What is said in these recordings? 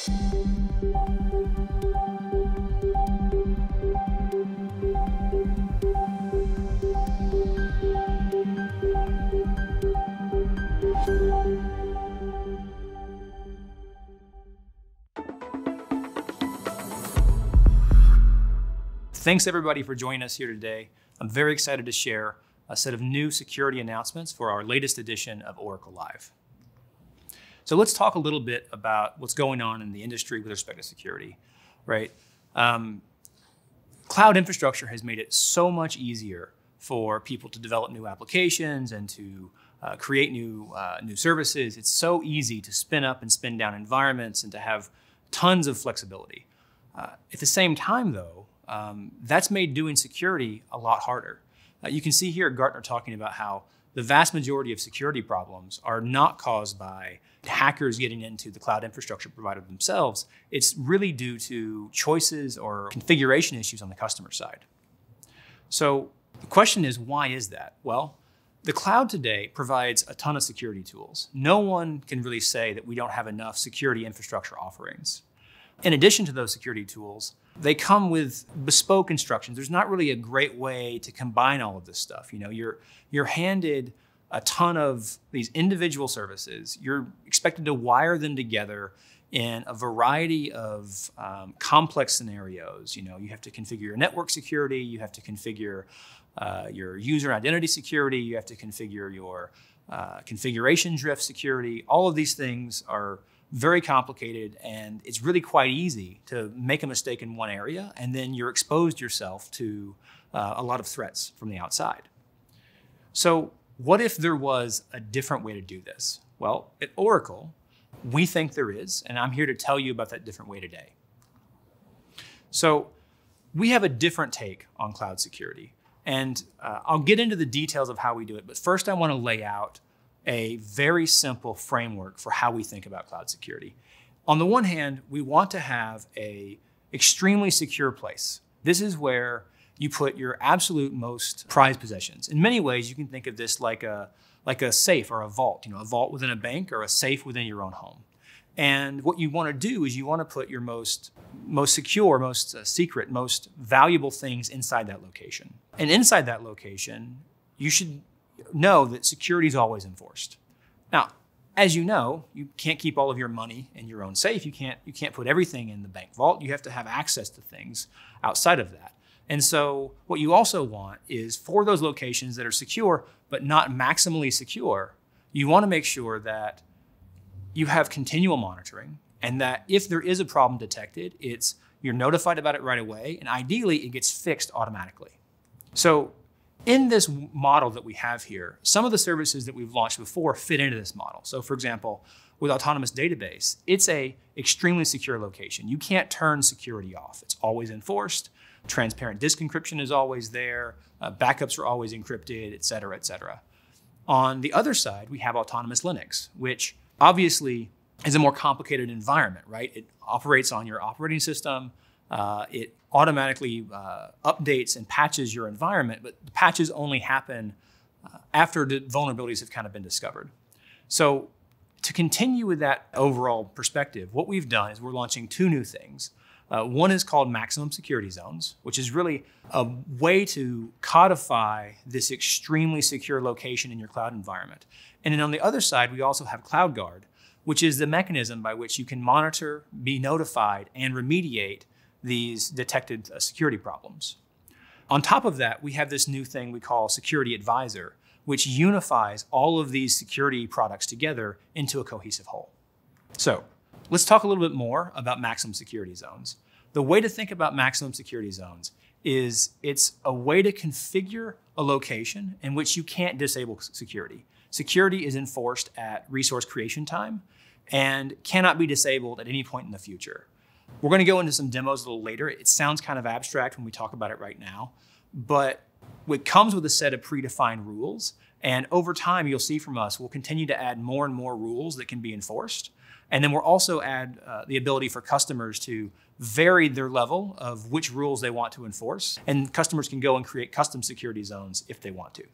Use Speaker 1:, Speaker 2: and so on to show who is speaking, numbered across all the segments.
Speaker 1: Thanks everybody for joining us here today. I'm very excited to share a set of new security announcements for our latest edition of Oracle Live. So let's talk a little bit about what's going on in the industry with respect to security, right? Cloud infrastructure has made it so much easier for people to develop new applications and to create new services. It's so easy to spin up and spin down environments and to have tons of flexibility. At the same time though, that's made doing security a lot harder. You can see here Gartner talking about how the vast majority of security problems are not caused by hackers getting into the cloud infrastructure provider themselves. It's really due to choices or configuration issues on the customer side. So the question is, why is that? Well, the cloud today provides a ton of security tools. No one can really say that we don't have enough security infrastructure offerings. In addition to those security tools, they come with bespoke instructions. There's not really a great way to combine all of this stuff. You know, you're handed a ton of these individual services. You're expected to wire them together in a variety of complex scenarios. You know, you have to configure your network security. You have to configure your user identity security. You have to configure your configuration drift security. All of these things are very complicated, and it's really quite easy to make a mistake in one area, and then you're exposed yourself to a lot of threats from the outside. So what if there was a different way to do this? Well, at Oracle, we think there is, and I'm here to tell you about that different way today. So we have a different take on cloud security, and I'll get into the details of how we do it, but first I want to lay out a very simple framework for how we think about cloud security. On the one hand, we want to have an extremely secure place. This is where you put your absolute most prized possessions. In many ways, you can think of this like a safe or a vault, a vault within a bank or a safe within your own home. And what you want to do is you want to put your most secure, most secret, most valuable things inside that location. And inside that location, you should know that security is always enforced. Now, as you know, you can't keep all of your money in your own safe. You can't put everything in the bank vault. You have to have access to things outside of that. And so what you also want is for those locations that are secure, but not maximally secure, you want to make sure that you have continual monitoring and that if there is a problem detected, you're notified about it right away, and ideally it gets fixed automatically. So in this model that we have here, some of the services that we've launched before fit into this model. So for example, with Autonomous Database, it's an extremely secure location. You can't turn security off. It's always enforced. Transparent disk encryption is always there. Backups are always encrypted, et cetera, et cetera. On the other side, we have Autonomous Linux, which obviously is a more complicated environment, right? It operates on your operating system. It automatically updates and patches your environment, but the patches only happen after the vulnerabilities have kind of been discovered. So to continue with that overall perspective, what we've done is we're launching two new things. One is called maximum security zones, which is really a way to codify this extremely secure location in your cloud environment. And then on the other side, we also have CloudGuard, which is the mechanism by which you can monitor, be notified, and remediate these detected security problems. On top of that, we have this new thing we call Security Advisor, which unifies all of these security products together into a cohesive whole. So let's talk a little bit more about maximum security zones. The way to think about maximum security zones is it's a way to configure a location in which you can't disable security. Security is enforced at resource creation time and cannot be disabled at any point in the future. We're going to go into some demos a little later. It sounds kind of abstract when we talk about it right now, but it comes with a set of predefined rules. And over time, you'll see from us, we'll continue to add more and more rules that can be enforced. And then we'll also add the ability for customers to vary their level of which rules they want to enforce. And customers can go and create custom security zones if they want to.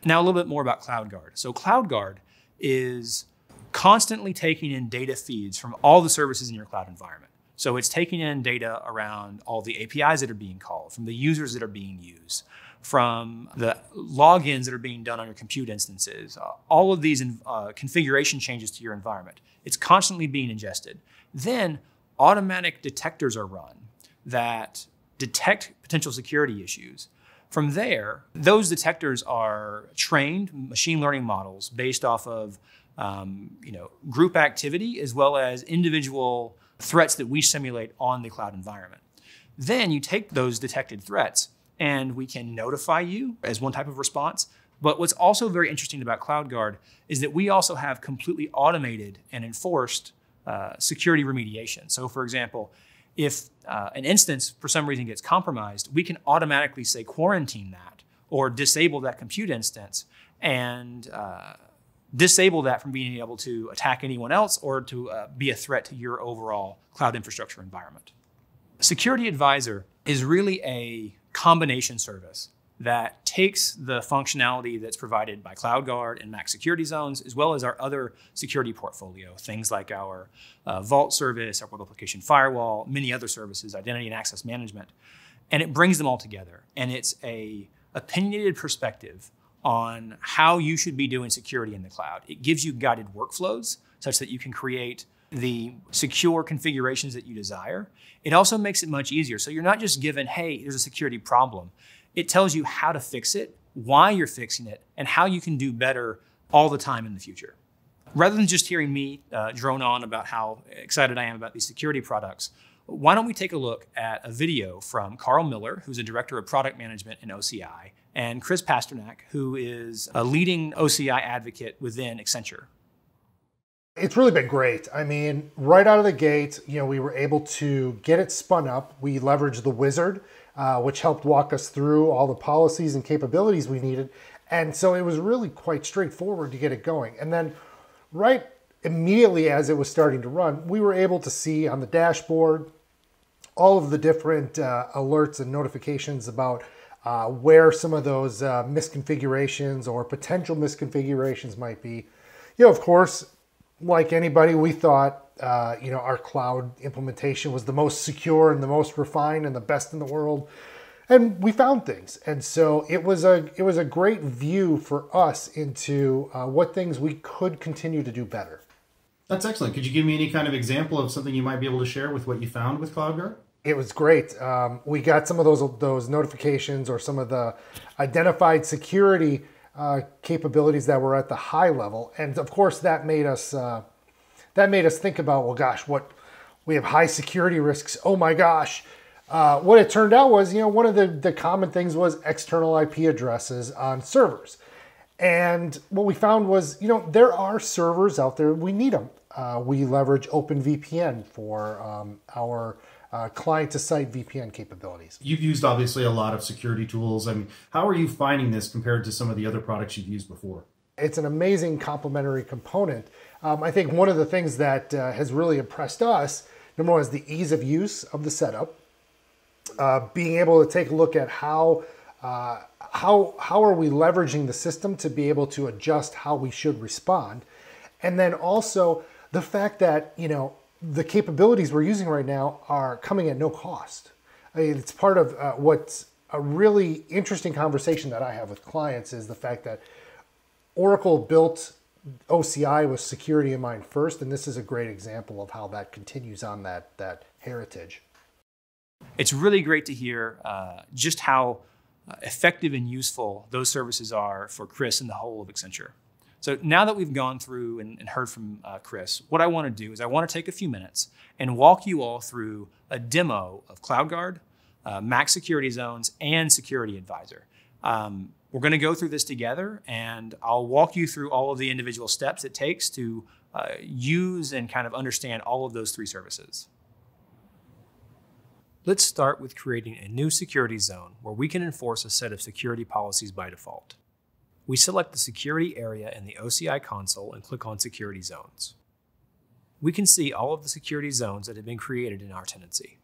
Speaker 1: Now, a little bit more about CloudGuard. So CloudGuard is constantly taking in data feeds from all the services in your cloud environment. So it's taking in data around all the APIs that are being called, from the users that are being used, from the logins that are being done on your compute instances, all of these configuration changes to your environment. It's constantly being ingested. Then automatic detectors are run that detect potential security issues. From there, those detectors are trained machine learning models based off of group activity as well as individual threats that we simulate on the cloud environment. Then you take those detected threats and we can notify you as one type of response. But what's also very interesting about CloudGuard is that we also have completely automated and enforced security remediation. So for example, if an instance for some reason gets compromised, we can automatically say quarantine that or disable that compute instance and disable that from being able to attack anyone else or to be a threat to your overall cloud infrastructure environment. Security Advisor is really a combination service that takes the functionality that's provided by CloudGuard and Mac Security Zones, as well as our other security portfolio, things like our Vault service, our web application firewall, many other services, identity and access management, and it brings them all together. And it's a opinionated perspective on how you should be doing security in the cloud. It gives you guided workflows such that you can create the secure configurations that you desire. It also makes it much easier. So you're not just given, hey, there's a security problem. It tells you how to fix it, why you're fixing it, and how you can do better all the time in the future. Rather than just hearing me drone on about how excited I am about these security products, why don't we take a look at a video from Carl Miller, who's a director of product management in OCI, and Chris Pasternak, who is a leading OCI advocate within Accenture.
Speaker 2: It's really been great. I mean, right out of the gate, we were able to get it spun up. We leveraged the wizard, which helped walk us through all the policies and capabilities we needed. And so it was really quite straightforward to get it going. And then right immediately as it was starting to run, we were able to see on the dashboard all of the different alerts and notifications about where some of those misconfigurations or potential misconfigurations might be. Of course, like anybody, we thought, our cloud implementation was the most secure and the most refined and the best in the world. And we found things. And so it was a great view for us into what things we could continue to do better.
Speaker 3: That's excellent. Could you give me any kind of example of something you might be able to share with what you found with CloudGuard?
Speaker 2: It was great. We got some of those notifications or some of the identified security capabilities that were at the high level, and of course that made us think about, well, gosh, we have high security risks. Oh my gosh! What it turned out was, one of the common things was external IP addresses on servers, and what we found was, there are servers out there. We need them. We leverage OpenVPN for our client-to-site VPN capabilities.
Speaker 3: You've used obviously a lot of security tools. I mean, how are you finding this compared to some of the other products you've used before?
Speaker 2: It's an amazing complementary component. I think one of the things that has really impressed us, number one, is the ease of use of the setup. Being able to take a look at how are we leveraging the system to be able to adjust how we should respond, and then also the fact that the capabilities we're using right now are coming at no cost. I mean, it's part of what's a really interesting conversation that I have with clients is the fact that Oracle built OCI with security in mind first, and this is a great example of how that continues on that heritage.
Speaker 1: It's really great to hear just how effective and useful those services are for Chris and the whole of Accenture. So now that we've gone through and heard from Chris, what I want to do is I want to take a few minutes and walk you all through a demo of CloudGuard, Mac Security Zones, and Security Advisor. We're going to go through this together, and I'll walk you through all of the individual steps it takes to use and kind of understand all of those three services. Let's start with creating a new security zone where we can enforce a set of security policies by default. We select the security area in the OCI console and click on Security Zones. We can see all of the security zones that have been created in our tenancy.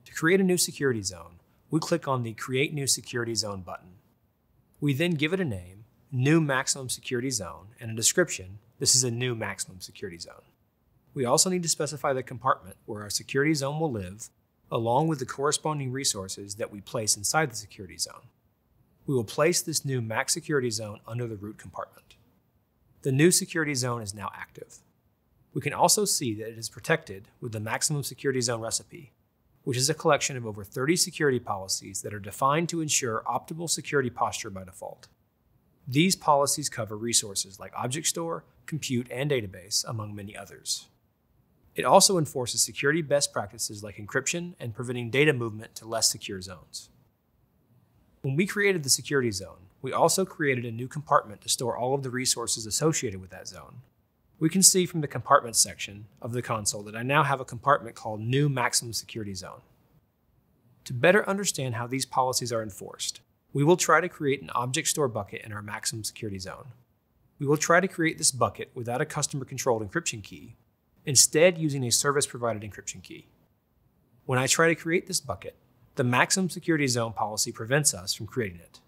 Speaker 1: To create a new security zone, we click on the Create New Security Zone button. We then give it a name, New Maximum Security Zone, and a description, This is a new maximum security zone. We also need to specify the compartment where our security zone will live, along with the corresponding resources that we place inside the security zone. We will place this new max security zone under the root compartment. The new security zone is now active. We can also see that it is protected with the maximum security zone recipe, which is a collection of over 30 security policies that are defined to ensure optimal security posture by default. These policies cover resources like object store, compute, and database, among many others. It also enforces security best practices like encryption and preventing data movement to less secure zones. When we created the security zone, we also created a new compartment to store all of the resources associated with that zone. We can see from the compartments section of the console that I now have a compartment called New Maximum Security Zone. To better understand how these policies are enforced, we will try to create an object store bucket in our maximum security zone. We will try to create this bucket without a customer-controlled encryption key, instead using a service-provided encryption key. When I try to create this bucket, the maximum security zone policy prevents us from creating it.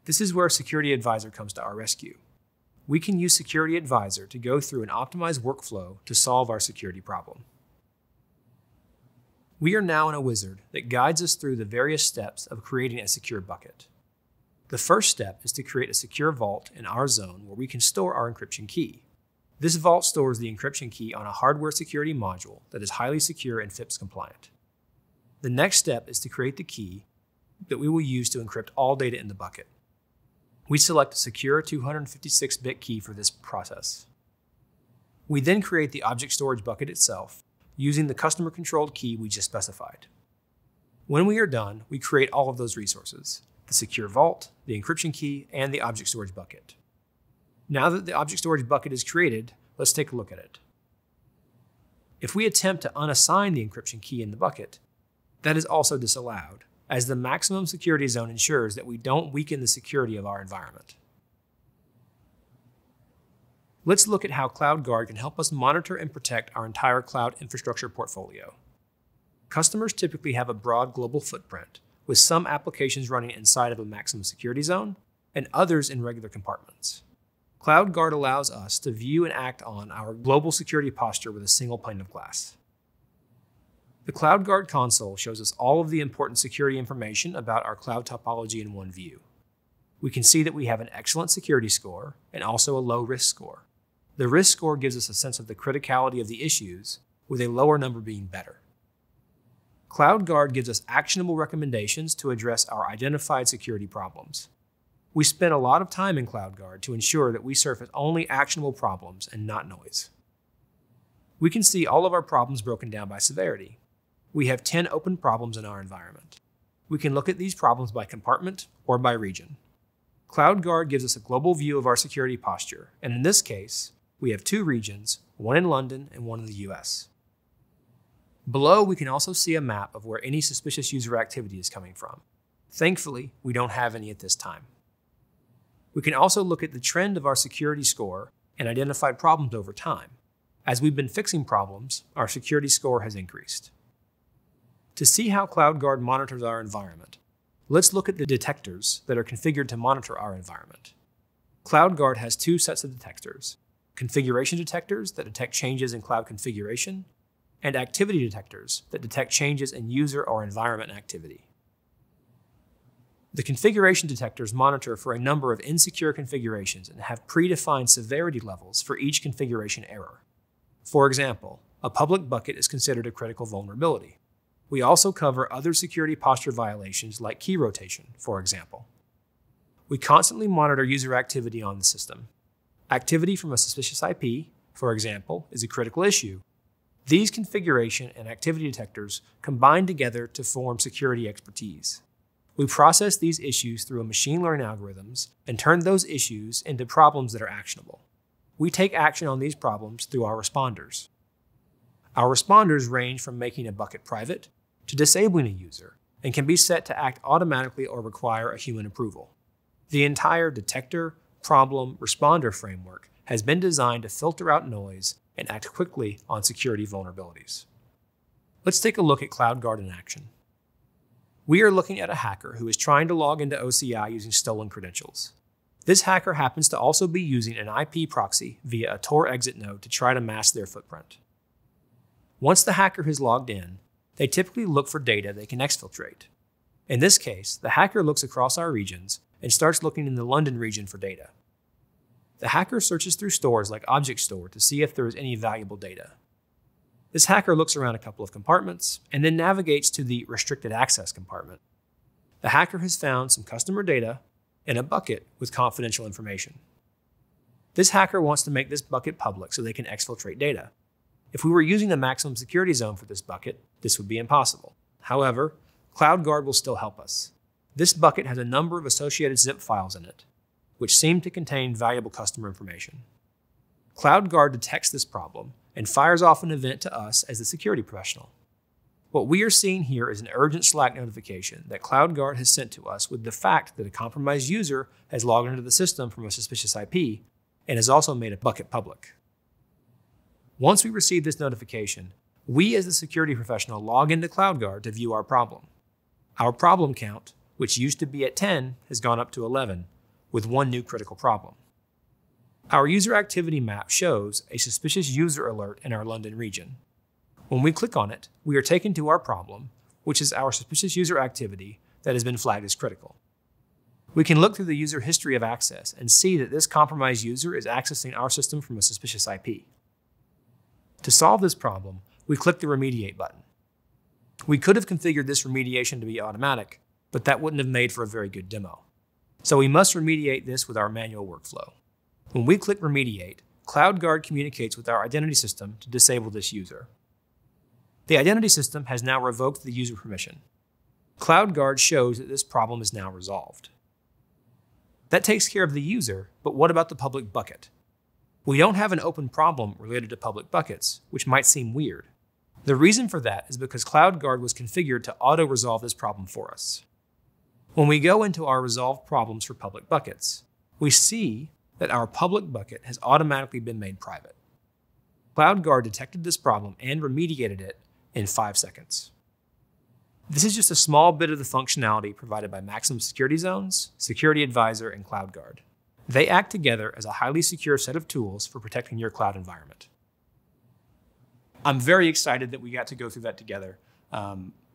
Speaker 1: This is where Security Advisor comes to our rescue. We can use Security Advisor to go through an optimized workflow to solve our security problem. We are now in a wizard that guides us through the various steps of creating a secure bucket. The first step is to create a secure vault in our zone where we can store our encryption key. This vault stores the encryption key on a hardware security module that is highly secure and FIPS compliant. The next step is to create the key that we will use to encrypt all data in the bucket. We select a secure 256-bit key for this process. We then create the object storage bucket itself using the customer-controlled key we just specified. When we are done, we create all of those resources: the secure vault, the encryption key, and the object storage bucket. Now that the object storage bucket is created, let's take a look at it. If we attempt to unassign the encryption key in the bucket, that is also disallowed, as the maximum security zone ensures that we don't weaken the security of our environment. Let's look at how CloudGuard can help us monitor and protect our entire cloud infrastructure portfolio. Customers typically have a broad global footprint, with some applications running inside of a maximum security zone and others in regular compartments. CloudGuard allows us to view and act on our global security posture with a single pane of glass. The CloudGuard console shows us all of the important security information about our cloud topology in one view. We can see that we have an excellent security score and also a low risk score. The risk score gives us a sense of the criticality of the issues, with a lower number being better. CloudGuard gives us actionable recommendations to address our identified security problems. We spend a lot of time in CloudGuard to ensure that we surface only actionable problems and not noise. We can see all of our problems broken down by severity. We have 10 open problems in our environment. We can look at these problems by compartment or by region. CloudGuard gives us a global view of our security posture, and in this case, we have 2 regions, one in London and one in the US. Below, we can also see a map of where any suspicious user activity is coming from. Thankfully, we don't have any at this time. We can also look at the trend of our security score and identified problems over time. As we've been fixing problems, our security score has increased. To see how CloudGuard monitors our environment, let's look at the detectors that are configured to monitor our environment. CloudGuard has 2 sets of detectors: configuration detectors that detect changes in cloud configuration, and activity detectors that detect changes in user or environment activity. The configuration detectors monitor for a number of insecure configurations and have predefined severity levels for each configuration error. For example, a public bucket is considered a critical vulnerability. We also cover other security posture violations like key rotation, for example. We constantly monitor user activity on the system. Activity from a suspicious IP, for example, is a critical issue. These configuration and activity detectors combine together to form security expertise. We process these issues through machine learning algorithms and turn those issues into problems that are actionable. We take action on these problems through our responders. Our responders range from making a bucket private to disabling a user and can be set to act automatically or require a human approval. The entire detector, problem, responder framework has been designed to filter out noise and act quickly on security vulnerabilities. Let's take a look at CloudGuard in action. We are looking at a hacker who is trying to log into OCI using stolen credentials. This hacker happens to also be using an IP proxy via a Tor exit node to try to mask their footprint. Once the hacker has logged in, they typically look for data they can exfiltrate. In this case, the hacker looks across our regions and starts looking in the London region for data. The hacker searches through stores like Object Store to see if there is any valuable data. This hacker looks around a couple of compartments and then navigates to the Restricted Access compartment. The hacker has found some customer data in a bucket with confidential information. This hacker wants to make this bucket public so they can exfiltrate data. If we were using the maximum security zone for this bucket, this would be impossible. However, CloudGuard will still help us. This bucket has a number of associated zip files in it, which seem to contain valuable customer information. CloudGuard detects this problem and fires off an event to us as the security professional. What we are seeing here is an urgent Slack notification that CloudGuard has sent to us with the fact that a compromised user has logged into the system from a suspicious IP and has also made a bucket public. Once we receive this notification, we as the security professional log into CloudGuard to view our problem. Our problem count, which used to be at 10, has gone up to 11, with one new critical problem. Our user activity map shows a suspicious user alert in our London region. When we click on it, we are taken to our problem, which is our suspicious user activity that has been flagged as critical. We can look through the user history of access and see that this compromised user is accessing our system from a suspicious IP. To solve this problem, we click the Remediate button. We could have configured this remediation to be automatic, but that wouldn't have made for a very good demo. So we must remediate this with our manual workflow. When we click Remediate, CloudGuard communicates with our identity system to disable this user. The identity system has now revoked the user permission. CloudGuard shows that this problem is now resolved. That takes care of the user, but what about the public bucket? We don't have an open problem related to public buckets, which might seem weird. The reason for that is because CloudGuard was configured to auto-resolve this problem for us. When we go into our Resolve Problems for public buckets, we see that our public bucket has automatically been made private. CloudGuard detected this problem and remediated it in 5 seconds. This is just a small bit of the functionality provided by Maximum Security Zones, Security Advisor, and CloudGuard. They act together as a highly secure set of tools for protecting your cloud environment. I'm very excited that we got to go through that together.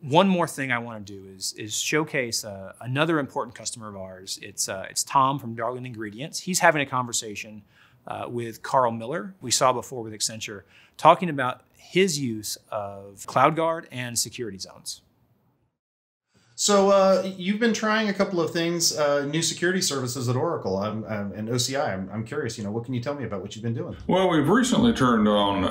Speaker 1: One more thing I want to do is showcase another important customer of ours. It's Tom from Darling Ingredients. He's having a conversation with Carl Miller, we saw before with Accenture, talking about his use of CloudGuard and security zones.
Speaker 3: So you've been trying a couple of things, new security services at Oracle and OCI. I'm curious, what can you tell me about what you've been doing?
Speaker 4: Well, we've recently turned on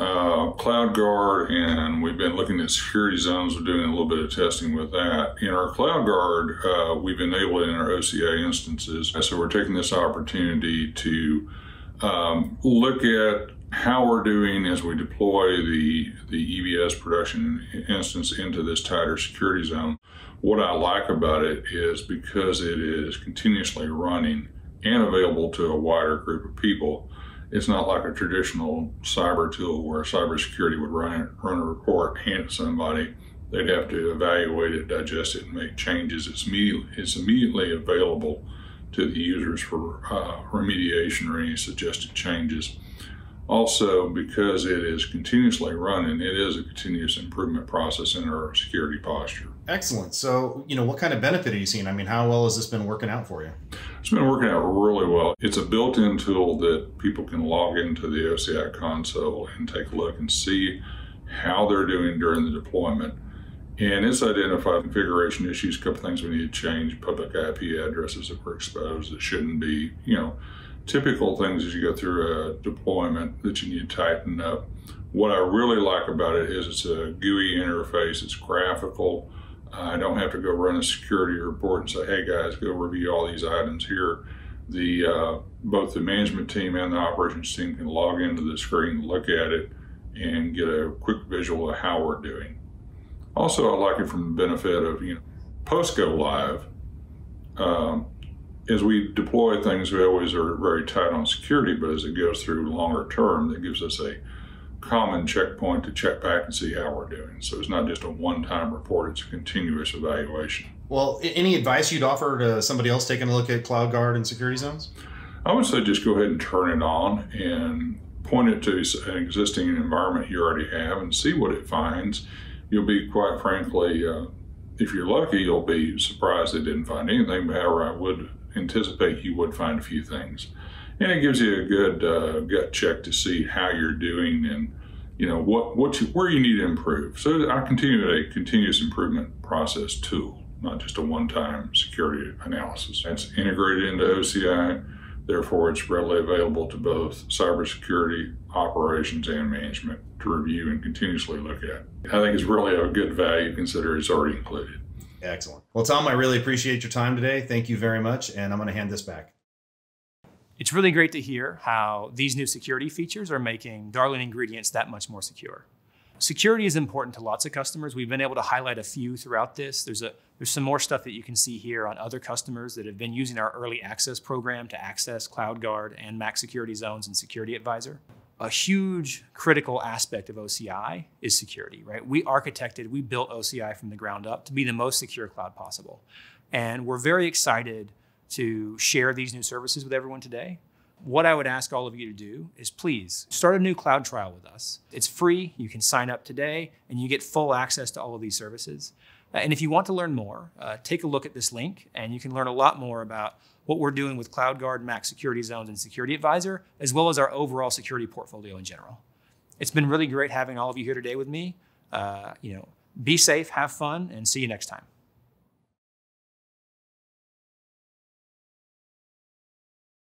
Speaker 4: CloudGuard, and we've been looking at security zones. We're doing a little bit of testing with that. In our CloudGuard, we've enabled it in our OCI instances. So we're taking this opportunity to look at how we're doing as we deploy the EBS production instance into this tighter security zone. What I like about it is because it is continuously running and available to a wider group of people, it's not like a traditional cyber tool where cybersecurity would run a report, hand it to somebody. They'd have to evaluate it, digest it, and make changes. It's immediately available to the users for remediation or any suggested changes. Also, because it is continuously running, it is a continuous improvement process in our security posture.
Speaker 3: Excellent. So, what kind of benefit are you seeing? I mean, how well has this been working out for you?
Speaker 4: It's been working out really well. It's a built-in tool that people can log into the OCI console and take a look and see how they're doing during the deployment. And it's identified configuration issues, a couple things we need to change, public IP addresses that were exposed that shouldn't be, typical things as you go through a deployment that you need to tighten up. What I really like about it is it's a GUI interface, it's graphical. I don't have to go run a security report and say, hey guys, go review all these items here. Both the management team and the operations team can log into the screen, look at it, and get a quick visual of how we're doing. Also, I like it from the benefit of, post go live. As we deploy things, we always are very tight on security, but as it goes through longer term, that gives us a common checkpoint to check back and see how we're doing. So it's not just a one-time report, it's a continuous evaluation.
Speaker 3: Well, any advice you'd offer to somebody else taking a look at CloudGuard and security zones?
Speaker 4: I would say just go ahead and turn it on and point it to an existing environment you already have and see what it finds. You'll be, quite frankly, if you're lucky, you'll be surprised it didn't find anything. However, I would anticipate you would find a few things. And it gives you a good gut check to see how you're doing and where you need to improve. So I continue a continuous improvement process tool, not just a one-time security analysis. It's integrated into OCI, therefore it's readily available to both cybersecurity, operations, and management to review and continuously look at. I think it's really a good value considering it's already included.
Speaker 3: Excellent. Well, Tom, I really appreciate your time today. Thank you very much, and I'm going to hand this back.
Speaker 1: It's really great to hear how these new security features are making Darling Ingredients that much more secure. Security is important to lots of customers. We've been able to highlight a few throughout this. There's some more stuff that you can see here on other customers that have been using our early access program to access CloudGuard and Mac Security Zones and Security Advisor. A huge critical aspect of OCI is security, right? We built OCI from the ground up to be the most secure cloud possible. And we're very excited to share these new services with everyone today. What I would ask all of you to do is please start a new cloud trial with us. It's free, you can sign up today, and you get full access to all of these services. And if you want to learn more, take a look at this link, and you can learn a lot more about what we're doing with CloudGuard, Mac Security Zones, and Security Advisor, as well as our overall security portfolio in general. It's been really great having all of you here today with me. Be safe, have fun, and see you next time.